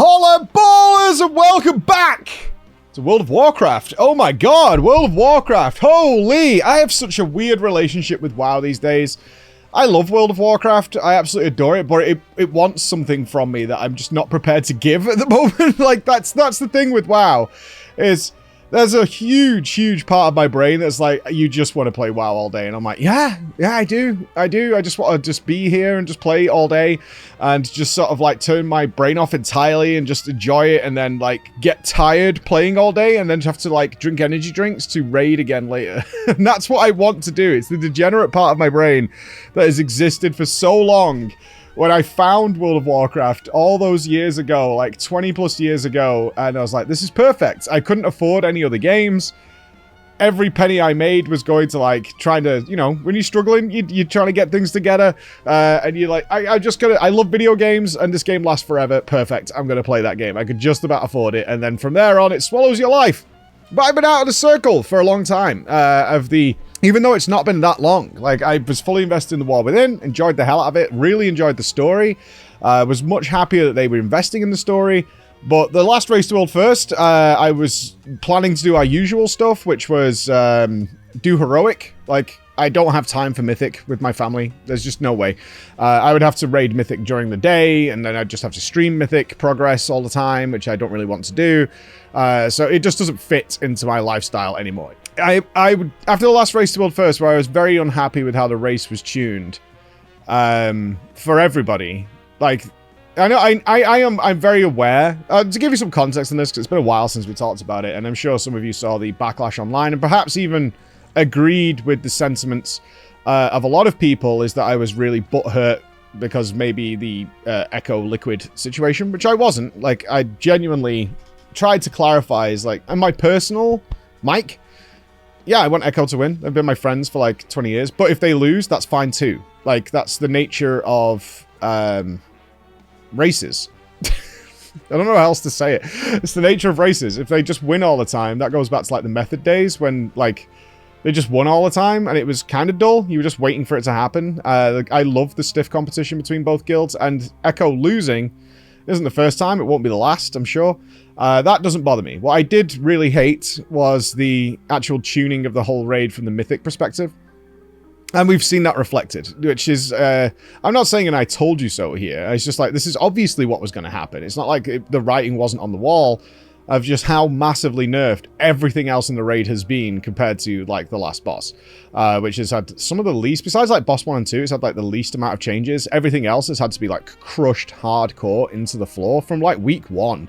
Holla ballers and welcome back to World of Warcraft. Oh my god, World of Warcraft. Holy, I have such a weird relationship with WoW these days. I love World of Warcraft. I absolutely adore it, but it wants something from me that I'm just not prepared to give at the moment. Like, that's the thing with WoW, is there's a huge part of my brain that's like, you just want to play WoW all day. And I'm like, yeah, I do. I just want to just be here and just play all day and just sort of like turn my brain off entirely and just enjoy it, and then like get tired playing all day and then have to like drink energy drinks to raid again later. And that's what I want to do. It's the degenerate part of my brain that has existed for so long. When I found World of Warcraft all those years ago, like 20 plus years ago, and I was like, this is perfect. I couldn't afford any other games. Every penny I made was going to like trying to, you know, when you're struggling, you're trying to get things together, and you're like, I love video games and this game lasts forever. Perfect. I'm going to play that game. I could just about afford it. And then from there on, it swallows your life. But I've been out of the circle for a long time, even though it's not been that long. Like, I was fully invested in the War Within, enjoyed the hell out of it, really enjoyed the story, was much happier that they were investing in the story. But the last Race to World First, I was planning to do our usual stuff, which was do Heroic. Like, I don't have time for Mythic with my family. There's just no way. I would have to raid Mythic during the day, and then I'd just have to stream Mythic progress all the time, which I don't really want to do. So it just doesn't fit into my lifestyle anymore. I would, after the last Race to World First, where I was very unhappy with how the race was tuned, for everybody, like, I know I'm very aware, to give you some context on this, because it's been a while since we talked about it, and I'm sure some of you saw the backlash online, and perhaps even agreed with the sentiments of a lot of people, is that I was really butthurt because maybe the Echo Liquid situation, which I wasn't. Like, I genuinely tried to clarify, is like, and my personal mic, yeah, I want Echo to win. They've been my friends for like 20 years, but if they lose, that's fine too. Like, that's the nature of races. I don't know how else to say it. It's the nature of races. If they just win all the time, that goes back to like the Method days when like they just won all the time and it was kind of dull. You were just waiting for it to happen. Like, I love the stiff competition between both guilds, and Echo losing isn't the first time. It won't be the last, I'm sure. That doesn't bother me. What I did really hate was the actual tuning of the whole raid from the Mythic perspective. And we've seen that reflected, which is, I'm not saying an I told you so here. It's just like, this is obviously what was going to happen. It's not like the writing wasn't on the wall of just how massively nerfed everything else in the raid has been compared to, like, the last boss. Which has had some of the least, besides, like, boss 1 and 2, it's had, like, the least amount of changes. Everything else has had to be, like, crushed hardcore into the floor from, like, week 1.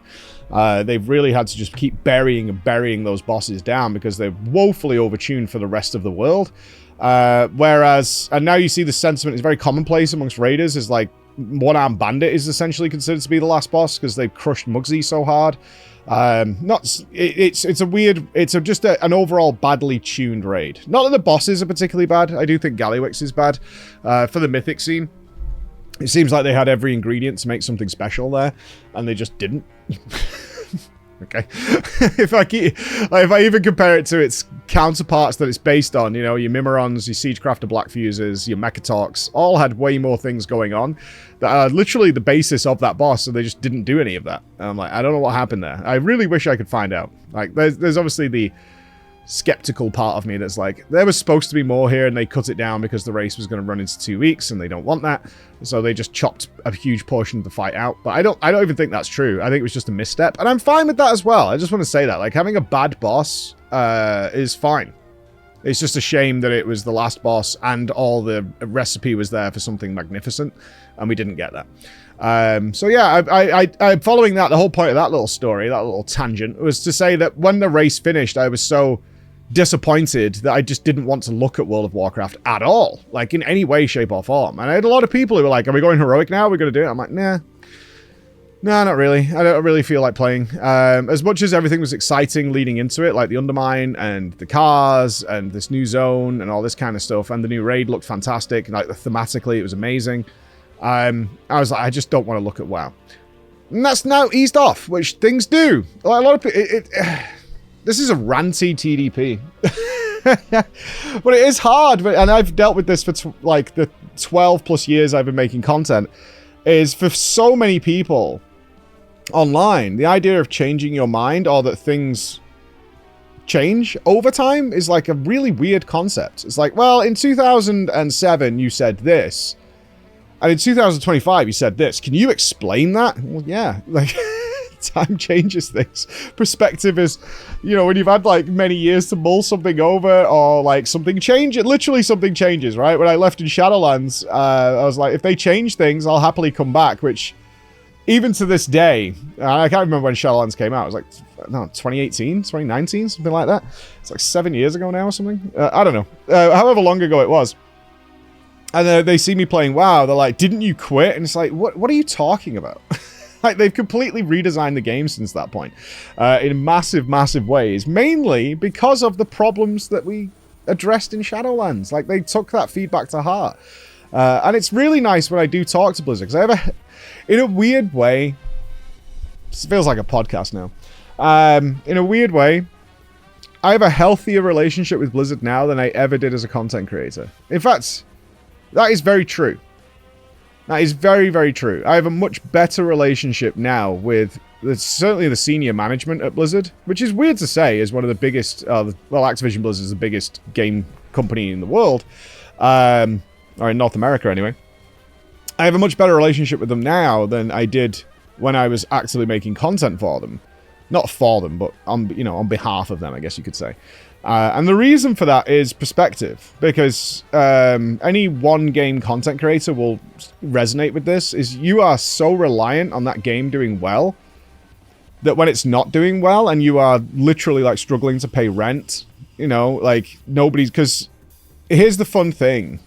They've really had to just keep burying those bosses down because they're woefully overtuned for the rest of the world. Whereas, and now you see the sentiment is very commonplace amongst raiders, is like, One-Armed Bandit is essentially considered to be the last boss because they've crushed Muggsy so hard. It's just an overall badly tuned raid. Not that the bosses are particularly bad. I do think Gallywix is bad. For the Mythic scene, it seems like they had every ingredient to make something special there, and they just didn't. Okay. If I even compare it to its counterparts that it's based on, you know, your Mimorons, your Siegecrafter Black Fuses, your Mechatorks, all had way more things going on that are literally the basis of that boss, so they just didn't do any of that. And I'm like, I don't know what happened there. I really wish I could find out. Like, there's obviously the skeptical part of me that's like, there was supposed to be more here and they cut it down because the race was going to run into 2 weeks and they don't want that, so they just chopped a huge portion of the fight out. But I don't even think that's true. I think it was just a misstep, and I'm fine with that as well. I just want to say that, like, having a bad boss is fine. It's just a shame that it was the last boss and all the recipe was there for something magnificent, and we didn't get that. So yeah, I'm following that. The whole point of that little story, that little tangent, was to say that when the race finished, I was so disappointed that I just didn't want to look at World of Warcraft at all, like in any way, shape, or form. And I had a lot of people who were like, are we going Heroic now? We're going to do it? I'm like, nah, not really. I don't really feel like playing. As much as everything was exciting leading into it, like the Undermine and the cars and this new zone and all this kind of stuff, and the new raid looked fantastic, like thematically it was amazing. I was like, I just don't want to look at WoW. And that's now eased off, which things do. Like, a lot of people, this is a ranty TDP. But it is hard, and I've dealt with this for like the 12 plus years I've been making content, is for so many people online, the idea of changing your mind or that things change over time is like a really weird concept. It's like, well, in 2007 you said this, and in 2025 you said this. Can you explain that? Well, yeah, like time changes things. Perspective is, you know, when you've had like many years to mull something over, or like something changes, literally something changes, right? When I left in Shadowlands, I was like, if they change things, I'll happily come back, which even to this day, I can't remember when Shadowlands came out. It was like, no, 2018, 2019, something like that. It's like 7 years ago now or something. I don't know. However long ago it was. And they see me playing WoW. They're like, didn't you quit? And it's like, what are you talking about? Like, they've completely redesigned the game since that point. In massive, massive ways. Mainly because of the problems that we addressed in Shadowlands. Like, they took that feedback to heart. And it's really nice when I do talk to Blizzard. Because in a weird way, this feels like a podcast now. In a weird way, I have a healthier relationship with Blizzard now than I ever did as a content creator. In fact, that is very true. That is very, very true. I have a much better relationship now with certainly the senior management at Blizzard, which is weird to say, as one of the biggest, well, Activision Blizzard is the biggest game company in the world, or in North America anyway. I have a much better relationship with them now than I did when I was actively making content for them. Not for them, but on, you know, on behalf of them, I guess you could say. And the reason for that is perspective, because any one game content creator will resonate with this, is you are so reliant on that game doing well that when it's not doing well and you are literally like struggling to pay rent, you know, like nobody's, because here's the fun thing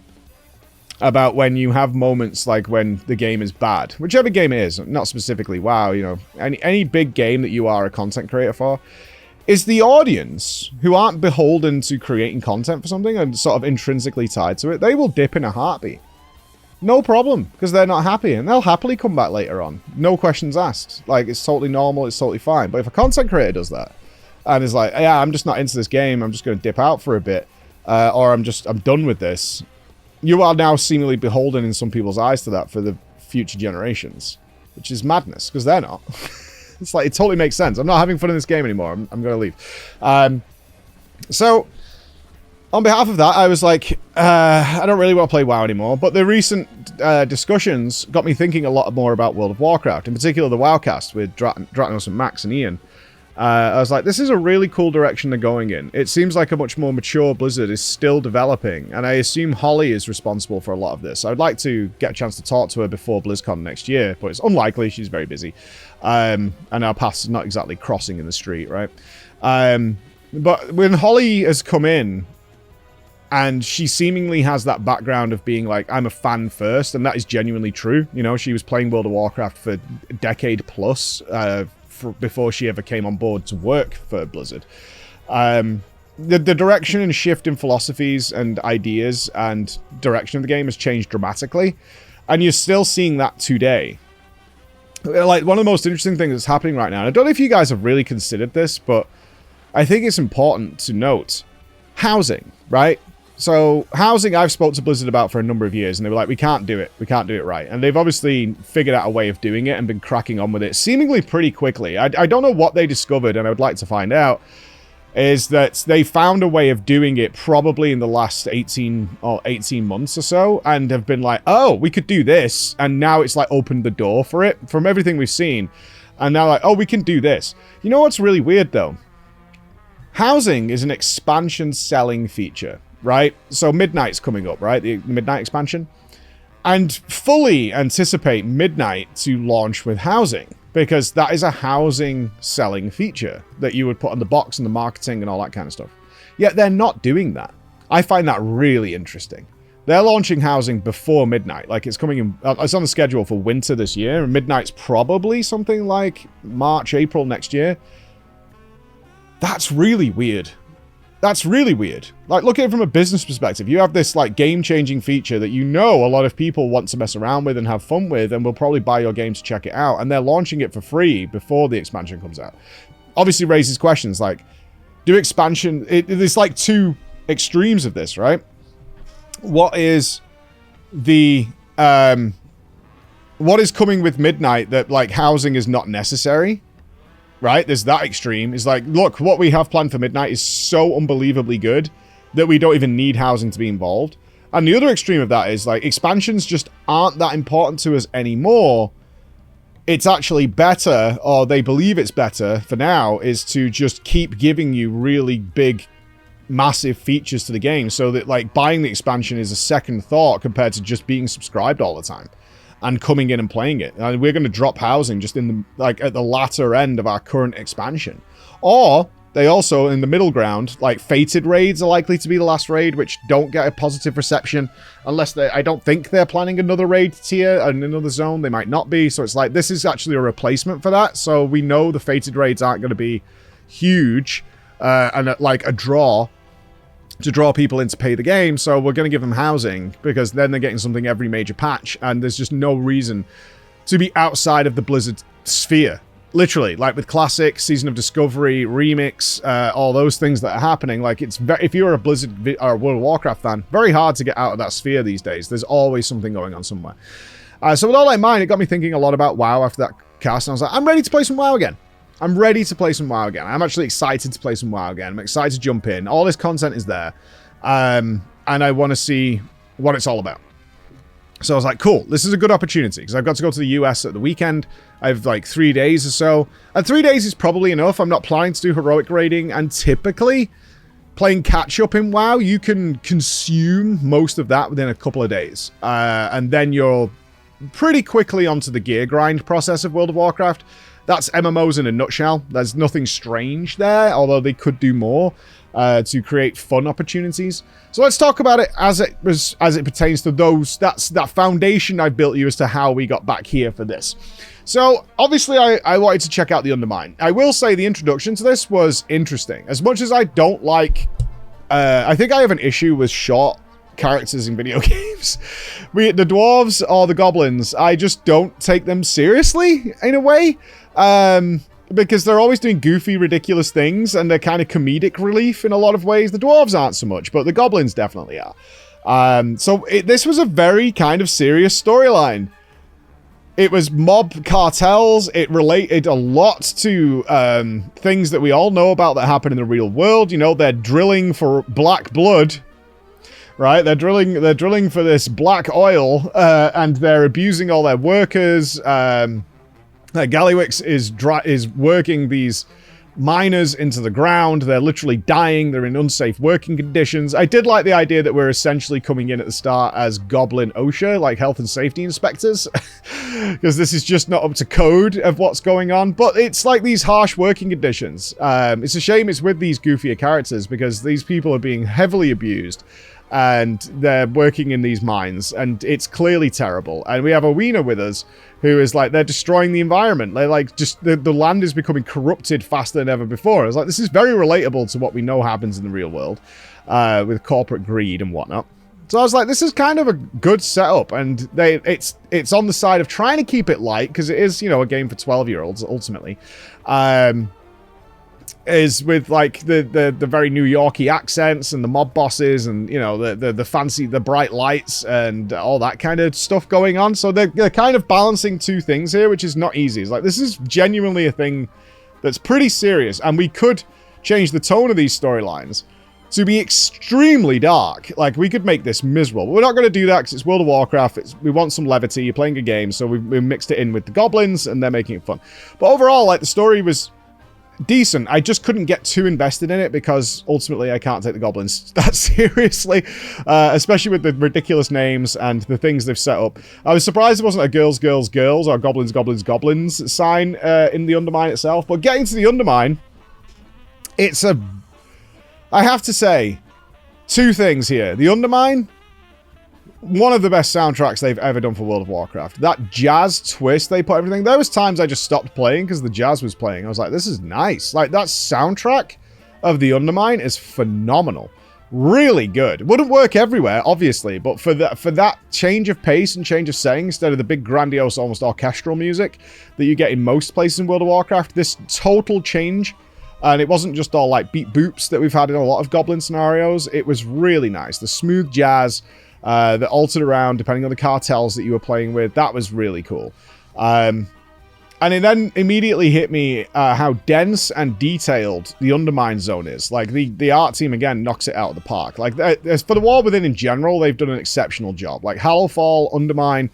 about when you have moments like when the game is bad, whichever game it is, not specifically WoW, you know, any big game that you are a content creator for, is the audience who aren't beholden to creating content for something and sort of intrinsically tied to it. They will dip in a heartbeat. No problem, because they're not happy, and they'll happily come back later on. No questions asked. Like, it's totally normal, it's totally fine. But if a content creator does that, and is like, yeah, I'm just not into this game, I'm just going to dip out for a bit, or I'm done with this, you are now seemingly beholden in some people's eyes to that for the future generations, which is madness, because they're not. It's like, it totally makes sense. I'm not having fun in this game anymore. I'm going to leave. So, on behalf of that, I was like, I don't really want to play WoW anymore. But the recent discussions got me thinking a lot more about World of Warcraft. In particular, the WoWcast with Dratanos and Max and Ian. I was like, this is a really cool direction they're going in. It seems like a much more mature Blizzard is still developing, and I assume Holly is responsible for a lot of this. I'd like to get a chance to talk to her before BlizzCon next year, but it's unlikely. She's very busy. And our paths are not exactly crossing in the street, right? But when Holly has come in, and she seemingly has that background of being like, I'm a fan first, and that is genuinely true. You know, she was playing World of Warcraft for a decade plus, before she ever came on board to work for Blizzard. The direction and shift in philosophies and ideas and direction of the game has changed dramatically, and you're still seeing that today. Like, one of the most interesting things that's happening right now, and I don't know if you guys have really considered this, but I think it's important to note housing, right? So housing, I've spoke to Blizzard about for a number of years, and they were like, we can't do it. We can't do it right. And they've obviously figured out a way of doing it and been cracking on with it seemingly pretty quickly. I don't know what they discovered, and I would like to find out, is that they found a way of doing it probably in the last 18 months or so, and have been like, oh, we could do this. And now it's like opened the door for it from everything we've seen. And now like, oh, we can do this. You know what's really weird though? Housing is an expansion selling feature. Right? So Midnight's coming up, right? The Midnight expansion. And fully anticipate Midnight to launch with housing, because that is a housing selling feature that you would put on the box and the marketing and all that kind of stuff. Yet they're not doing that. I find that really interesting. They're launching housing before Midnight. Like, it's coming in, it's on the schedule for winter this year, and Midnight's probably something like March, April next year. That's really weird. That's really weird. Like, look at it from a business perspective. You have this, like, game-changing feature that you know a lot of people want to mess around with and have fun with, and will probably buy your game to check it out, and they're launching it for free before the expansion comes out. Obviously raises questions like, do expansion... There's, like, two extremes of this, right? What is the what is coming with Midnight that, like, housing is not necessary, right? There's that extreme. It's like, look, what we have planned for Midnight is so unbelievably good that we don't even need housing to be involved. And the other extreme of that is, like, expansions just aren't that important to us anymore. It's actually better, or they believe it's better for now, is to just keep giving you really big, massive features to the game so that, like, buying the expansion is a second thought compared to just being subscribed all the time and coming in and playing it. And we're going to drop housing just in the, like, at the latter end of our current expansion. Or they also, in the middle ground, like, fated raids are likely to be the last raid, which don't get a positive reception unless they, I don't think they're planning another raid tier and another zone. They might not be. So it's like, this is actually a replacement for that. So we know the fated raids aren't going to be huge and like a draw to draw people in to pay the game. So we're going to give them housing because then they're getting something every major patch. And there's just no reason to be outside of the Blizzard sphere. Literally, like with Classic, Season of Discovery, Remix, all those things that are happening. Like, it's very, if you're a Blizzard or World of Warcraft fan, very hard to get out of that sphere these days. There's always something going on somewhere. So with all that in mind, it got me thinking a lot about WoW after that cast. And I was like, I'm ready to play some WoW again. I'm ready to play some WoW again. I'm actually excited to play some WoW again. I'm excited to jump in. All this content is there. And I want to see what it's all about. So I was like, cool, this is a good opportunity because I've got to go to the US at the weekend. I have like 3 days or so. And 3 days is probably enough. I'm not planning to do heroic raiding. And typically, playing catch-up in WoW, you can consume most of that within a couple of days. And then you're pretty quickly onto the gear grind process of World of Warcraft. That's MMOs in a nutshell. There's nothing strange there, although they could do more to create fun opportunities. So let's talk about it as it pertains to those. That's that foundation I built you as to how we got back here for this. So obviously I wanted to check out the Undermine. I will say the introduction to this was interesting. As much as I don't like, I think I have an issue with short characters in video games. The dwarves or the goblins, I just don't take them seriously in a way. Because they're always doing goofy, ridiculous things, and they're kind of comedic relief in a lot of ways. The dwarves aren't so much, but the goblins definitely are. So this was a very kind of serious storyline. It was mob cartels. It related a lot to things that we all know about that happen in the real world. You know, they're drilling for black blood, right? They're drilling for this black oil, and they're abusing all their workers. Gallywix is working these miners into the ground. They're literally dying. They're in unsafe working conditions. I did like the idea that we're essentially coming in at the start as Goblin OSHA, like health and safety inspectors, because this is just not up to code of what's going on. But it's like these harsh working conditions. It's a shame it's with these goofier characters because these people are being heavily abused. And they're working in these mines, and it's clearly terrible. And we have a Wiener with us who is like, they're destroying the environment. They're like, just the land is becoming corrupted faster than ever before. I was like, this is very relatable to what we know happens in the real world with corporate greed and whatnot. So I was like, this is kind of a good setup, and it's on the side of trying to keep it light because it is, you know, a game for 12-year-olds ultimately. Is with like the very New Yorky accents and the mob bosses and, you know, the fancy, the bright lights and all that kind of stuff going on. So they're kind of balancing two things here, which is not easy. It's like, this is genuinely a thing that's pretty serious, and we could change the tone of these storylines to be extremely dark. Like, we could make this miserable. But we're not going to do that because it's World of Warcraft. We want some levity. You're playing a game, so we mixed it in with the goblins, and they're making it fun. But overall, like, the story was decent. I just couldn't get too invested in it because ultimately I can't take the goblins that seriously, especially with the ridiculous names and the things they've set up. I was surprised there wasn't a girls, girls, girls or goblins, goblins, goblins sign in the Undermine itself. But getting to the Undermine, I have to say, two things here. The Undermine, one of the best soundtracks they've ever done for World of Warcraft. That jazz twist they put everything. There was times I just stopped playing because the jazz was playing. I was like, this is nice. Like, that soundtrack of the Undermine is phenomenal. Really good. Wouldn't work everywhere, obviously, but for that change of pace and change of setting, instead of the big grandiose, almost orchestral music that you get in most places in World of Warcraft, this total change, and it wasn't just all like beat boops that we've had in a lot of Goblin scenarios. It was really nice. The smooth jazz, that altered around depending on the cartels that you were playing with. That was really cool. And it then immediately hit me how dense and detailed the Undermine zone is. Like, the art team, again, knocks it out of the park. Like, as for the War Within in general, they've done an exceptional job. Like, Hallowfall, Undermine,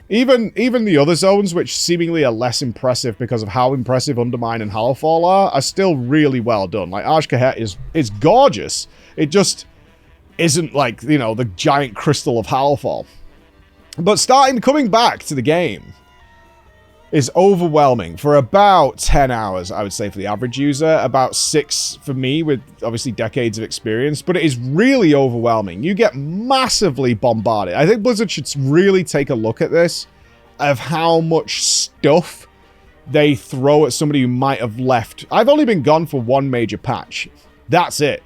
even the other zones, which seemingly are less impressive because of how impressive Undermine and Hallowfall are still really well done. Like, Arch-Kahet is gorgeous. It just isn't like, you know, the giant crystal of Hallowfall. But coming back to the game is overwhelming for about 10 hours, I would say, for the average user. About 6 for me, with obviously decades of experience. But it is really overwhelming. You get massively bombarded. I think Blizzard should really take a look at this, of how much stuff they throw at somebody who might have left. I've only been gone for one major patch. That's it.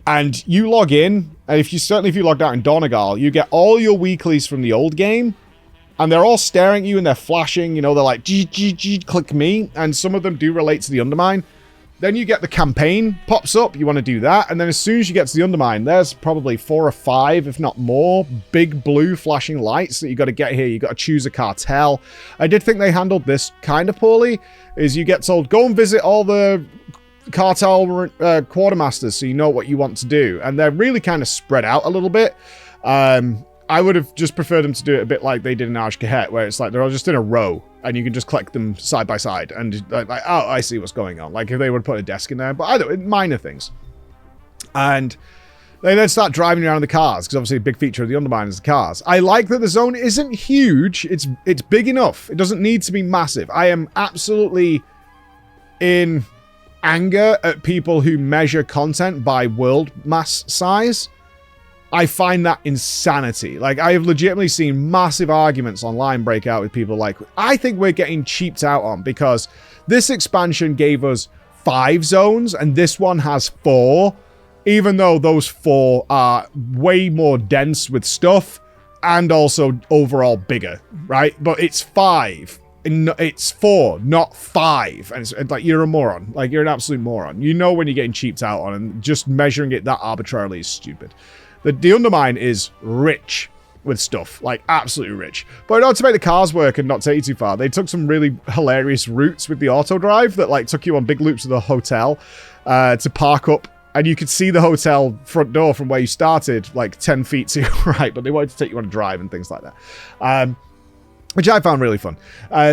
And you log in, and if you logged out in Donegal, you get all your weeklies from the old game. And they're all staring at you and they're flashing, you know, they're like, G, click me. And some of them do relate to the Undermine. Then you get the campaign pops up. You want to do that. And then as soon as you get to the Undermine, there's probably 4 or 5, if not more, big blue flashing lights that you got to get here. You got to choose a cartel. I did think they handled this kind of poorly, is you get told, go and visit all the cartel quartermasters so you know what you want to do. And they're really kind of spread out a little bit. I would have just preferred them to do it a bit like they did in Arch-Kahet, where it's like they're all just in a row, and you can just collect them side by side, and like, oh, I see what's going on. Like if they would put a desk in there, but either minor things. And they then start driving around in the cars, because obviously a big feature of the Undermine is the cars. I like that the zone isn't huge. It's big enough. It doesn't need to be massive. I am absolutely in anger at people who measure content by world mass size. I find that insanity. Like, I have legitimately seen massive arguments online break out with people like, I think we're getting cheaped out on because this expansion gave us 5 zones and this one has 4, even though those 4 are way more dense with stuff and also overall bigger, right? But it's 5. It's 4, not 5. And it's like, you're a moron. Like, you're an absolute moron. You know when you're getting cheaped out on, and just measuring it that arbitrarily is stupid. The Undermine is rich with stuff, like absolutely rich. But in order to make the cars work and not take you too far, they took some really hilarious routes with the auto drive that like took you on big loops of the hotel to park up. And you could see the hotel front door from where you started, like 10 feet to your right, but they wanted to take you on a drive and things like that. Which I found really fun.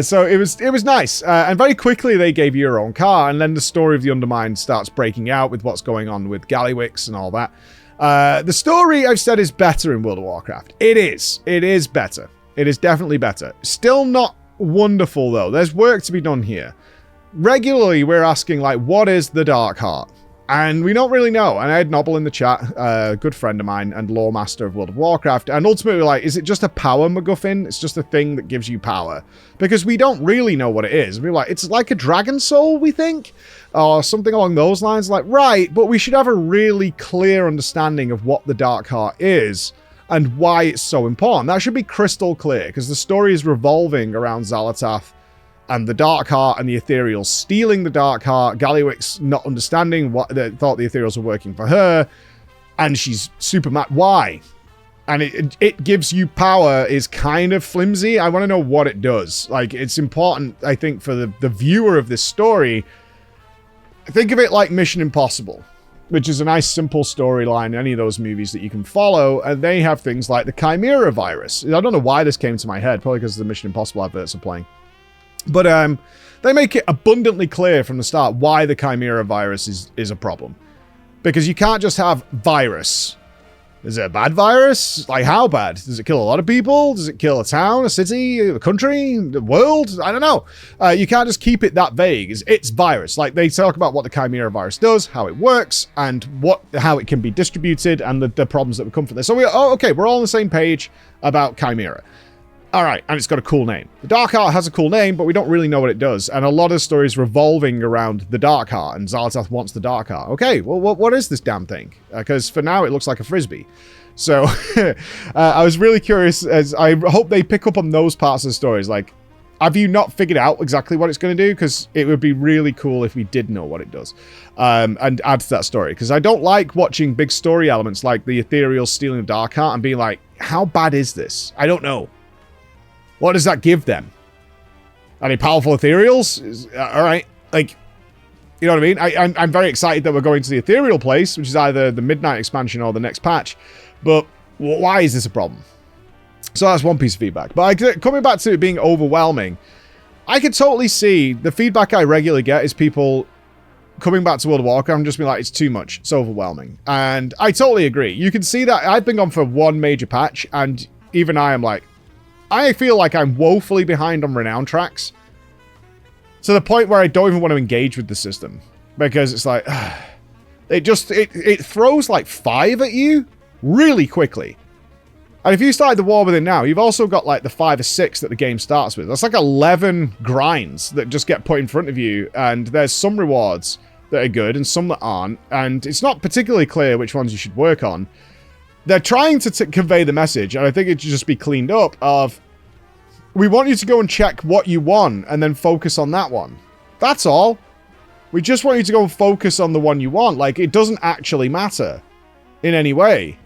So it was nice. And very quickly they gave you your own car, and then the story of the Undermine starts breaking out with what's going on with Gallywix and all that. The story, I've said, is better in World of Warcraft. It is. It is better. It is definitely better. Still not wonderful, though. There's work to be done here. Regularly, we're asking, like, what is the Dark Heart? And we don't really know. And I had Nobble in the chat, a good friend of mine and lore master of World of Warcraft. And ultimately, like, is it just a power MacGuffin? It's just a thing that gives you power. Because we don't really know what it is. We're like, it's like a dragon soul, we think? Or something along those lines. Like, right, but we should have a really clear understanding of what the Dark Heart is and why it's so important. That should be crystal clear, because the story is revolving around Xal'atath and the Dark Heart and the Ethereals stealing the Dark Heart, Gallywix not understanding what they thought the Ethereals were working for her, and she's super mad. Why? And it gives you power is kind of flimsy. I want to know what it does. Like, it's important, I think, for the viewer of this story. Think of it like Mission Impossible, which is a nice, simple storyline in any of those movies that you can follow, and they have things like the Chimera virus. I don't know why this came to my head, probably because the Mission Impossible adverts are playing. But they make it abundantly clear from the start why the Chimera virus is a problem. Because you can't just have virus. Is it a bad virus? Like, how bad? Does it kill a lot of people? Does it kill a town, a city, a country, the world? I don't know. You can't just keep it that vague. It's virus. Like, they talk about what the Chimera virus does, how it works, and how it can be distributed, and the problems that would come from this. So okay, we're all on the same page about Chimera. All right, and it's got a cool name. The Dark Heart has a cool name, but we don't really know what it does. And a lot of stories revolving around the Dark Heart, and Xal'atath wants the Dark Heart. Okay, well, what is this damn thing? Because for now, it looks like a frisbee. So I was really curious, as I hope they pick up on those parts of the stories. Like, Have you not figured out exactly what it's going to do? Because it would be really cool if we did know what it does, and add to that story. Because I don't like watching big story elements like the ethereal stealing of Darkheart and being like, how bad is this? I don't know. What does that give them? Any powerful ethereals? All right, like, you know what I mean? I'm very excited that we're going to the ethereal place, which is either the Midnight expansion or the next patch. But why is this a problem? So that's one piece of feedback. But coming back to it being overwhelming, I could totally see the feedback I regularly get is people coming back to World of Warcraft and just being like, it's too much, it's overwhelming. And I totally agree. You can see that I've been gone for one major patch, and even I am like, I feel like I'm woefully behind on renown tracks, to the point where I don't even want to engage with the system, because it's like, it throws like 5 at you really quickly. And if you started the war with it now, you've also got like the 5 or 6 that the game starts with. That's like 11 grinds that just get put in front of you, and there's some rewards that are good and some that aren't, and it's not particularly clear which ones you should work on. They're trying to convey the message, and I think it should just be cleaned up of, we want you to go and check what you want and then focus on that one. That's all. We just want you to go and focus on the one you want. Like, it doesn't actually matter in any way.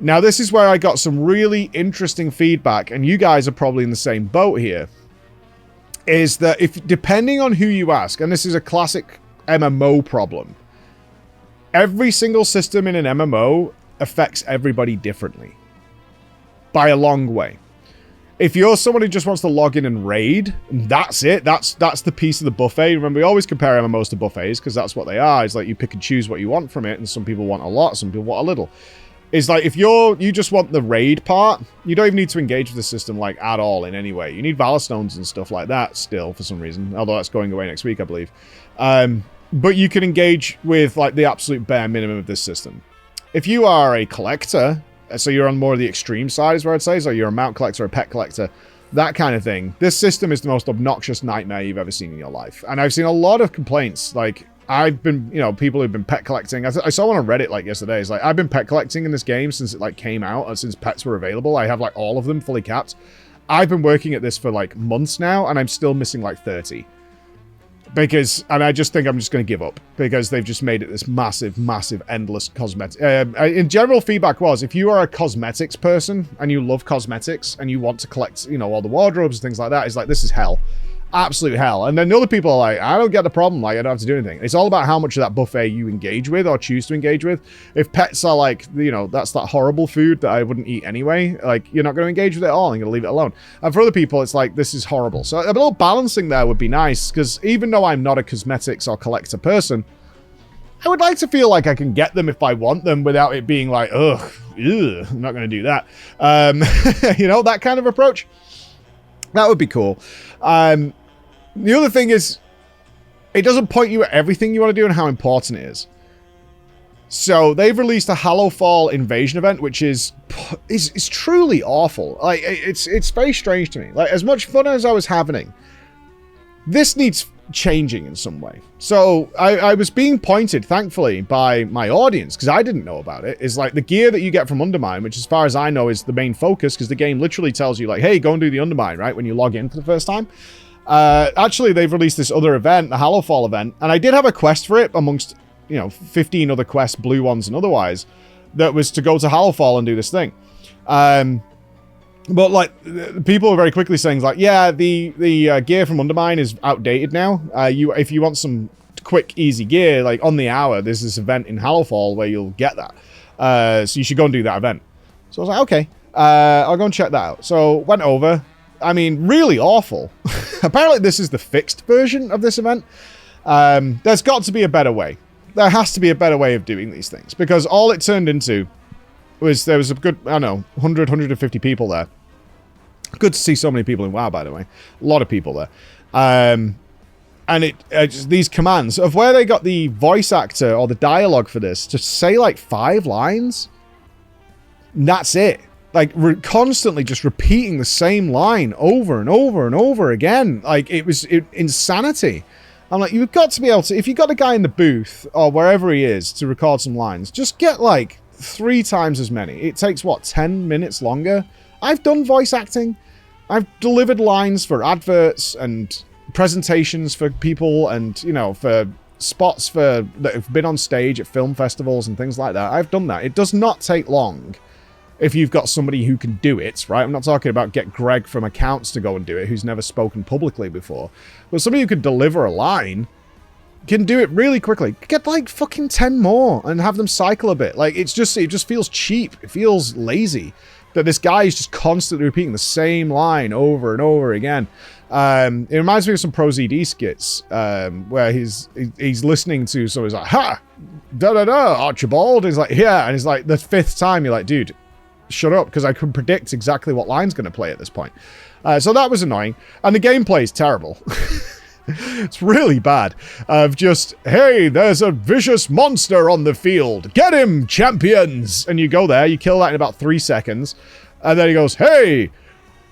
Now, this is where I got some really interesting feedback, and you guys are probably in the same boat here, is that if, depending on who you ask, and this is a classic MMO problem, every single system in an MMO affects everybody differently. By a long way. If you're someone who just wants to log in and raid, that's it. That's the piece of the buffet. Remember, we always compare MMOs to buffets, because that's what they are. It's like you pick and choose what you want from it, and some people want a lot, some people want a little. It's like, if you just want the raid part, you don't even need to engage with the system, like, at all in any way. You need Valor Stones and stuff like that still, for some reason. Although that's going away next week, I believe. But you can engage with, like, the absolute bare minimum of this system. If you are a collector, so you're on more of the extreme side, is where I'd say, so you're a mount collector, a pet collector, that kind of thing, this system is the most obnoxious nightmare you've ever seen in your life. And I've seen a lot of complaints, like, I've been, you know, people who've been pet collecting. I saw one on Reddit, like, yesterday. It's like, I've been pet collecting in this game since it, like, came out, and since pets were available. I have, like, all of them fully capped. I've been working at this for, like, months now, and I'm still missing, like, 30. Because, and I just think I'm just going to give up, because they've just made it this massive, massive, endless cosmetic. In general, feedback was, if you are a cosmetics person, and you love cosmetics, and you want to collect, you know, all the wardrobes and things like that, it's like, this is hell. Absolute hell. And then the other people are like, I don't get the problem, like, I don't have to do anything. It's all about how much of that buffet you engage with or choose to engage with. If pets are like, you know, that's that horrible food that I wouldn't eat anyway, like, you're not going to engage with it at all, and you're going to leave it alone. And for other people, it's like, this is horrible. So a little balancing there would be nice, because even though I'm not a cosmetics or collector person, I would like to feel like I can get them if I want them without it being like, ugh, I'm not going to do that. You know, that kind of approach. That would be cool. The other thing is, it doesn't point you at everything you want to do and how important it is. So they've released a Hallowfall invasion event, which is truly awful. Like, it's very strange to me. Like, as much fun as I was having, this needs changing in some way. So I was being pointed, thankfully, by my audience, because I didn't know about it, is like the gear that you get from Undermine, which as far as I know is the main focus, because the game literally tells you, like, hey, go and do the Undermine, right, when you log in for the first time. Actually, they've released this other event, the Hallowfall event, and I did have a quest for it amongst, you know, 15 other quests, blue ones and otherwise, that was to go to Hallowfall and do this thing. But, like, people were very quickly saying, like, yeah, the gear from Undermine is outdated now. If you want some quick, easy gear, like, on the hour, there's this event in Hallowfall where you'll get that. So you should go and do that event. So I was like, okay, I'll go and check that out. So went over. I mean, really awful. Apparently this is the fixed version of this event. There's got to be a better way. There has to be a better way of doing these things, because all it turned into was, there was a good, I don't know, 100, 150 people there. Good to see so many people in WoW, by the way. A lot of people there. And just these commands of where they got the voice actor or the dialogue for this to say like 5 lines. And that's it. Like, constantly just repeating the same line over and over and over again. Like, it was insanity. I'm like, you've got to be able to, if you got a guy in the booth or wherever he is to record some lines, just get like 3 times as many. It takes, what, 10 minutes longer? I've done voice acting. I've delivered lines for adverts and presentations for people and, you know, for spots that have been on stage at film festivals and things like that. I've done that. It does not take long if you've got somebody who can do it, right? I'm not talking about get Greg from accounts to go and do it, who's never spoken publicly before. But somebody who can deliver a line can do it really quickly. Get like fucking 10 more and have them cycle a bit. Like, it just feels cheap. It feels lazy that this guy is just constantly repeating the same line over and over again. It reminds me of some ProZD skits where he's listening to somebody's like, ha, da-da-da, Archibald. He's like, yeah. And he's like, the 5th time, you're like, dude, shut up, because I can predict exactly what line's going to play at this point. So that was annoying. And the gameplay is terrible. It's really bad. Of just, hey, there's a vicious monster on the field. Get him, champions! And you go there, you kill that in about 3 seconds. And then he goes, hey,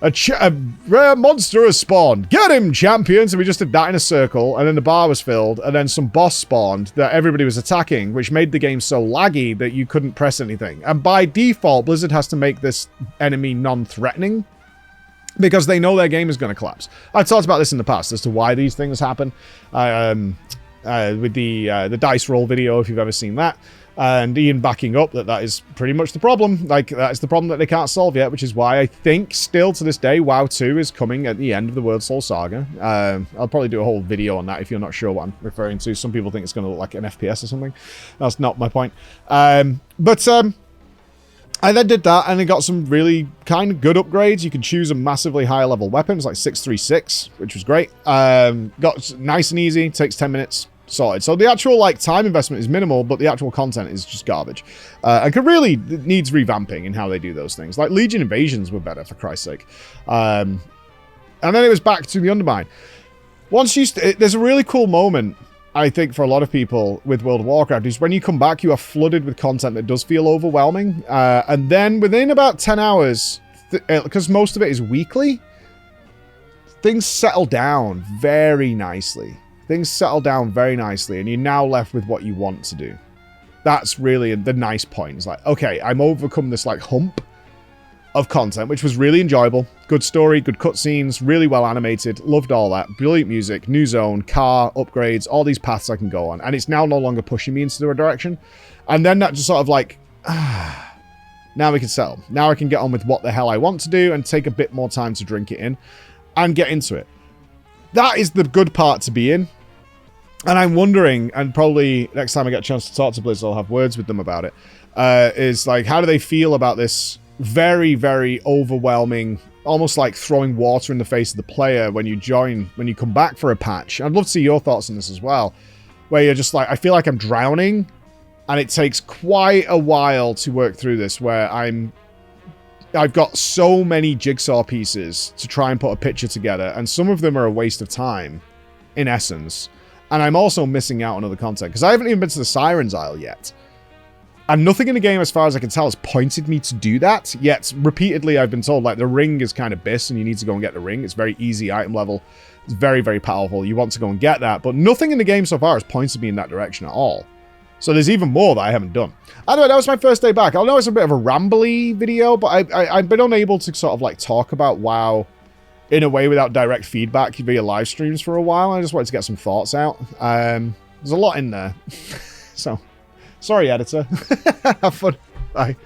a rare monster has spawned. Get him, champions! And we just did that in a circle. And then the bar was filled. And then some boss spawned that everybody was attacking, which made the game so laggy that you couldn't press anything. And by default, Blizzard has to make this enemy non-threatening, because they know their game is going to collapse. I've talked about this in the past as to why these things happen. With the dice roll video, if you've ever seen that. And Ian backing up that is pretty much the problem. Like, that's the problem that they can't solve yet, which is why I think still to this day, WoW 2 is coming at the end of the World Soul Saga. I'll probably do a whole video on that if you're not sure what I'm referring to. Some people think it's going to look like an FPS or something. That's not my point. I then did that, and I got some really kind of good upgrades. You can choose a massively higher level weapon. It's like 636, which was great. Got nice and easy. Takes 10 minutes. Sorted. So the actual like time investment is minimal, but the actual content is just garbage. And could really needs revamping in how they do those things. Like Legion Invasions were better, for Christ's sake. And then it was back to the Undermine. Once you... there's a really cool moment, I think, for a lot of people with World of Warcraft, is when you come back, you are flooded with content that does feel overwhelming. And then within about 10 hours, because most of it is weekly, things settle down very nicely. Things settle down very nicely, and you're now left with what you want to do. That's really the nice point. It's like, okay, I'm overcome this like hump of content, which was really enjoyable. Good story, good cutscenes, really well animated. Loved all that. Brilliant music, new zone, car, upgrades, all these paths I can go on. And it's now no longer pushing me into a direction. And then that just sort of like, now we can settle. Now I can get on with what the hell I want to do and take a bit more time to drink it in and get into it. That is the good part to be in. And I'm wondering, and probably next time I get a chance to talk to Blizz, I'll have words with them about it, is like, how do they feel about this very, very overwhelming, almost like throwing water in the face of the player when you come back for a patch? I'd love to see your thoughts on this as well, where you're just like, I feel like I'm drowning, and it takes quite a while to work through this, where I've got so many jigsaw pieces to try and put a picture together, and some of them are a waste of time, in essence. And I'm also missing out on other content, because I haven't even been to the Sirens Isle yet. And nothing in the game, as far as I can tell, has pointed me to do that. Yet, repeatedly, I've been told, like, the ring is kind of BIS, and you need to go and get the ring. It's very easy item level. It's very, very powerful. You want to go and get that. But nothing in the game so far has pointed me in that direction at all. So there's even more that I haven't done. Anyway, that was my first day back. I know it's a bit of a rambly video, but I've been unable to sort of, like, talk about WoW in a way without direct feedback via live streams for a while. I just wanted to get some thoughts out. There's a lot in there. So, sorry, editor. Have fun. Bye.